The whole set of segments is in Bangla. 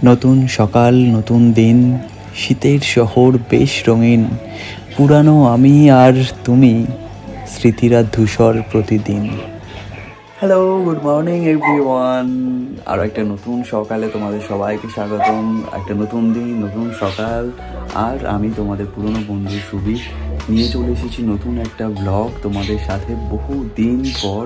নতুন সকাল, নতুন দিন, শীতের শহর বেশ রঙিন, পুরানো আমি আর তুমি, স্মৃতিরা ধূসর প্রতিদিন। Hello, good morning everyone. আরও একটা নতুন সকালে তোমাদের সবাইকে স্বাগতম। একটা নতুন দিন, নতুন সকাল, আর আমি তোমাদের পুরনো বন্ধু সুবি নিয়ে চলে এসেছি নতুন একটা ব্লগ তোমাদের সাথে। বহু দিন পর,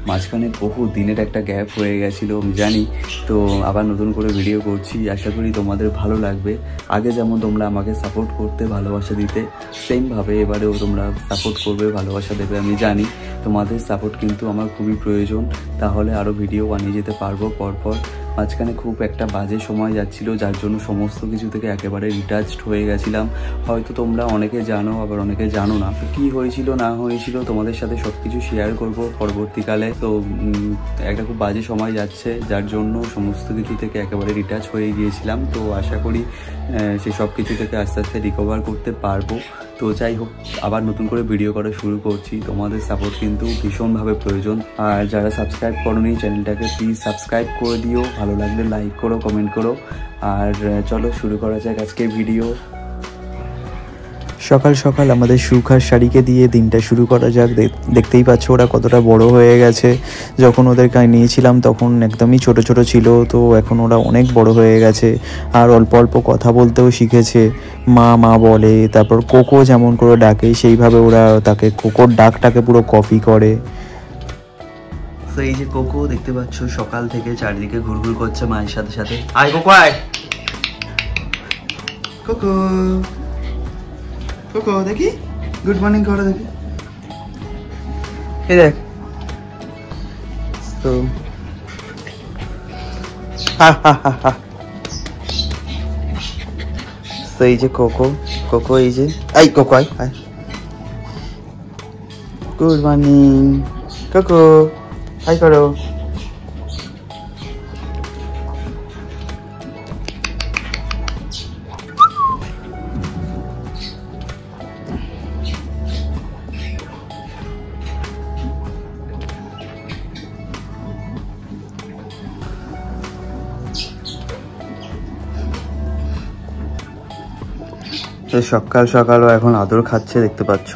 মাঝখানে বহু দিনের একটা গ্যাপ হয়ে গেছিলো আমি জানি, তো আবার নতুন করে ভিডিও করছি। আশা করি তোমাদের ভালো লাগবে। আগে যেমন তোমরা আমাকে সাপোর্ট করতে, ভালোবাসা দিতে, সেমভাবে এবারেও তোমরা সাপোর্ট করবে, ভালোবাসা দেবে আমি জানি। তোমাদের সাপোর্ট কিন্তু আমার খুবই প্রয়োজন, তাহলে আরও ভিডিও বানিয়ে যেতে পারবো পরপর। মাঝখানে খুব একটা বাজে সময় যাচ্ছিলো, যার জন্য সমস্ত কিছু থেকে একেবারে ডিটাচড হয়ে গেছিলাম। হয়তো তোমরা অনেকে জানো, আবার অনেকে জানো না। তো কী হয়েছিল না হয়েছিল তোমাদের সাথে সব কিছু শেয়ার করবো পরবর্তীকালে। তো একটা খুব বাজে সময় যাচ্ছে, যার জন্য সমস্ত কিছু থেকে একেবারে ডিটাচ হয়ে গিয়েছিলাম। তো আশা করি সে সব কিছু থেকে আস্তে আস্তে রিকভার করতে পারবো। তো যাই হোক, আবার নতুন করে ভিডিও করা শুরু করছি। তোমাদের সাপোর্ট কিন্তু ভীষণভাবে প্রয়োজন। আর যারা সাবস্ক্রাইব করোনি চ্যানেলটাকে, প্লিজ সাবস্ক্রাইব করে দিও। ভালো লাগলে লাইক করো, কমেন্ট করো। আর চলো শুরু করা যাক আজকের ভিডিও। সকাল সকাল আমাদের সুখার শাড়িকে দিয়ে দিনটা শুরু করা যাক। দেখতেই পাচ্ছ ওরা কতটা বড় হয়ে গেছে। যখন ওদের গায়ে নিয়েছিলাম তখন একদমই ছোট ছোট ছিল, তো এখন ওরা অনেক বড় হয়ে গেছে আর অল্প অল্প কথা বলতেও শিখেছে। মা মা বলে, তারপর কোকো যেমন করে ডাকে সেইভাবে ওরা তাকে কোকোর ডাকটাকে পুরো কপি করে। তো এই যে কোকো দেখতে পাচ্ছ সকাল থেকে চারিদিকে ঘুরঘুর করছে মায়ের সাথে সাথে। আয় কোকো আয়, কোকো কোকো দেখি, গুড মর্নিং করো দেখি। এই দেখ, তো তো এই যে কোকো, কোকো এই যে, এই কোকো আয় আয়, গুড মর্নিং কোকো, হাই করো। সকাল সকালও এখন আদর খাচ্ছে দেখতে পাচ্ছ,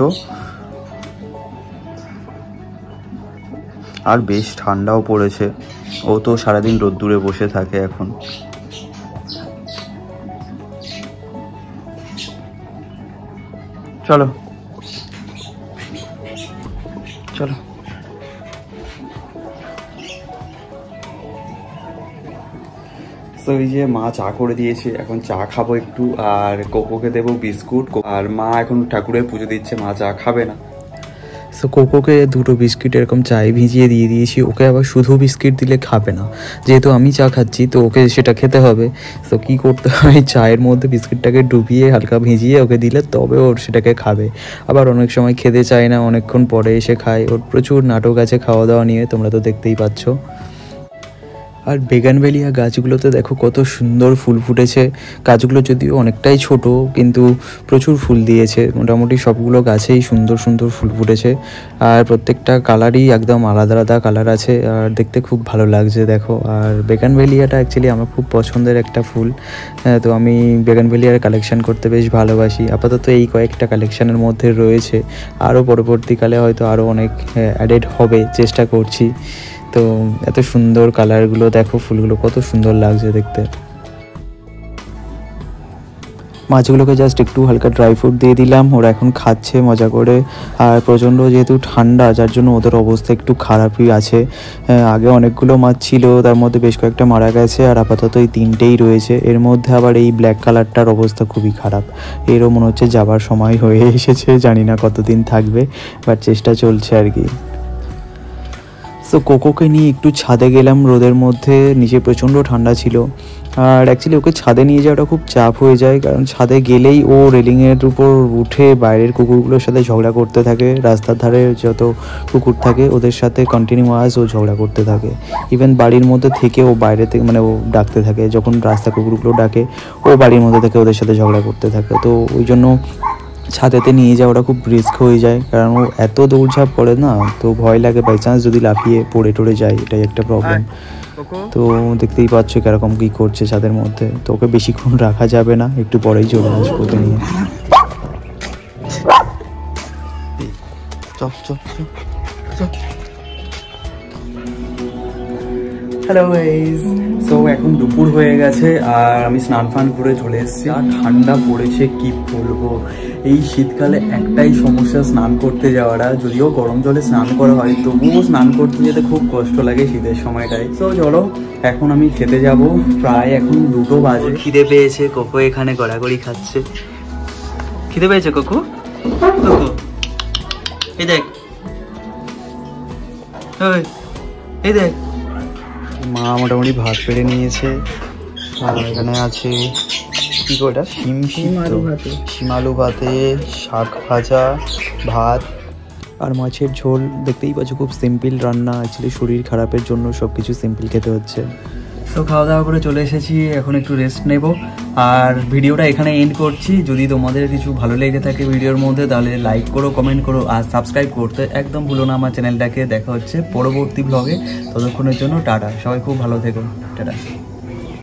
আর বেশ ঠান্ডাও পড়েছে। ও তো সারাদিন রোদ্দুরে বসে থাকে এখন। চলো চলো, তো এই যে মা চা করে দিয়েছে, এখন চা খাবো একটু, আর কোকোকে দেবো বিস্কুট। আর মা এখন ঠাকুরের পুজো দিচ্ছে, মা চা খাবে না। সো কোকোকে দুটো বিস্কিট এরকম চায়ে ভিজিয়ে দিয়ে দিয়েছি। ওকে আবার শুধু বিস্কিট দিলে খাবে না, যেহেতু আমি চা খাচ্ছি তো ওকে সেটা খেতে হবে। তো কী করতে হয়, চায়ের মধ্যে বিস্কিটটাকে ডুবিয়ে হালকা ভিজিয়ে ওকে দিলে তবে ওর সেটাকে খাবে। আবার অনেক সময় খেতে চায় না, অনেকক্ষণ পরে এসে খায়। ওর প্রচুর নাটক আছে খাওয়া দাওয়া নিয়ে, তোমরা তো দেখতেই পাচ্ছ। আর বেগানভেলিয়া গাছগুলোতে দেখো কত সুন্দর ফুল ফুটেছে। গাছগুলো যদিও অনেকটাই ছোট, কিন্তু প্রচুর ফুল দিয়েছে। মোটামুটি সবগুলো গাছেই সুন্দর সুন্দর ফুল ফুটেছে, আর প্রত্যেকটা কালারই একদম আলাদা আলাদা কালার আছে, আর দেখতে খুব ভালো লাগছে দেখো। আর বেগানভেলিয়াটা অ্যাকচুয়ালি আমার খুব পছন্দের একটা ফুল, তো আমি বেগানভেলিয়ার কালেকশন করতে বেশ ভালোবাসি। আপাতত এই কয়েকটা কালেকশানের মধ্যে রয়েছে, আরও পরবর্তীকালে হয়তো আরও অনেক অ্যাডেড হবে, চেষ্টা করছি। তো এত সুন্দর কালারগুলো দেখো, ফুলগুলো কত সুন্দর লাগছে দেখতে। মাছগুলোকে জাস্ট একটু হালকা ড্রাই ফ্রুট দিয়ে দিলাম, ওরা এখন খাচ্ছে মজা করে। আর প্রচণ্ড যেহেতু ঠান্ডা, যার জন্য ওদের অবস্থা একটু খারাপই আছে। আগে অনেকগুলো মাছ ছিল, তার মধ্যে বেশ কয়েকটা মারা গেছে, আর আপাতত এই তিনটেই রয়েছে। এর মধ্যে আবার এই ব্ল্যাক কালারটার অবস্থা খুবই খারাপ, এরও মনে হচ্ছে যাবার সময় হয়ে এসেছে। জানি না কতদিন থাকবে, বাট চেষ্টা চলছে আর কি। তো কোকোকে নিয়ে একটু ছাদে গেলাম রোদের মধ্যে, নিচে প্রচণ্ড ঠান্ডা ছিল। আর অ্যাকচুয়ালি ওকে ছাদে নিয়ে যাওয়াটা খুব চাপ হয়ে যায়, কারণ ছাদে গেলেই ও রেলিংয়ের উপর উঠে বাইরের কুকুরগুলোর সাথে ঝগড়া করতে থাকে। রাস্তার ধারে যত কুকুর থাকে ওদের সাথে কন্টিনিউয়াস ও ঝগড়া করতে থাকে। ইভেন বাড়ির মধ্যে থেকে ও বাইরে থেকে মানে ও ডাকতে থাকে, যখন রাস্তা কুকুরগুলো ডাকে ও বাড়ির মধ্যে থেকে ওদের সাথে ঝগড়া করতে থাকে। তো ওই জন্য ছাদেতে নিয়ে যাওয়াটা খুব রিস্ক হয়ে যায়, কারণ ও এত দৌড়ঝাঁপ করে না, তো ভয় লাগে বাই চান্স যদি লাফিয়ে পড়ে টড়ে যায়, এটাই একটা প্রবলেম। তো দেখতেই পাচ্ছ কিরকম কি করছে ছাদের মধ্যে। তো ওকে বেশিক্ষণ রাখা যাবে না, একটু পরেই চলে আসবো ওকে নিয়ে। হ্যালো গাইস, সো এখন দুপুর হয়ে গেছে আর আমি স্নান ফান করে চলে এসেছি। আর ঠান্ডা পড়েছে কি বলবো। এই শীতকালে একটাই সমস্যা স্নান করতে যাওয়াটা, যদিও গরম জলে স্নান করা হয় তবুও স্নান করতে যেতে খুব কষ্ট লাগে শীতের সময়টায়। তো চলো এখন আমি খেতে যাব, প্রায় এখন 2টো বাজে। খিদে পেয়েছে, কোকো এখানে গড়াগড়ি খাচ্ছে। খিদে পেয়েছে কোকো? কোকো এই দেখ, এই দেখ। মা মোটামুটি ভাত পেড়ে নিয়েছে আর এখানে আছে কি ওটা শিম আলু ভাতে, শাক ভাজা, ভাত আর মাছের ঝোল। দেখতেই পাচ্ছ খুব সিম্পল রান্না। অ্যাকচুয়ালি শরীর খারাপের জন্য সব কিছু সিম্পল খেতে হচ্ছে। তো খাওয়া দাওয়া করে চলে এসেছি, এখন একটু রেস্ট নেব আর ভিডিওটা এখানে এন্ড করছি। যদি তোমাদের কিছু ভালো লেগে থাকে ভিডিওর মধ্যে তাহলে লাইক করো, কমেন্ট করো আর সাবস্ক্রাইব করতে একদম ভুলো না আমার চ্যানেলটাকে। দেখা হচ্ছে পরবর্তী ব্লগে, ততক্ষণের জন্য টাটা। সবাই খুব ভালো থেকো, টাটা।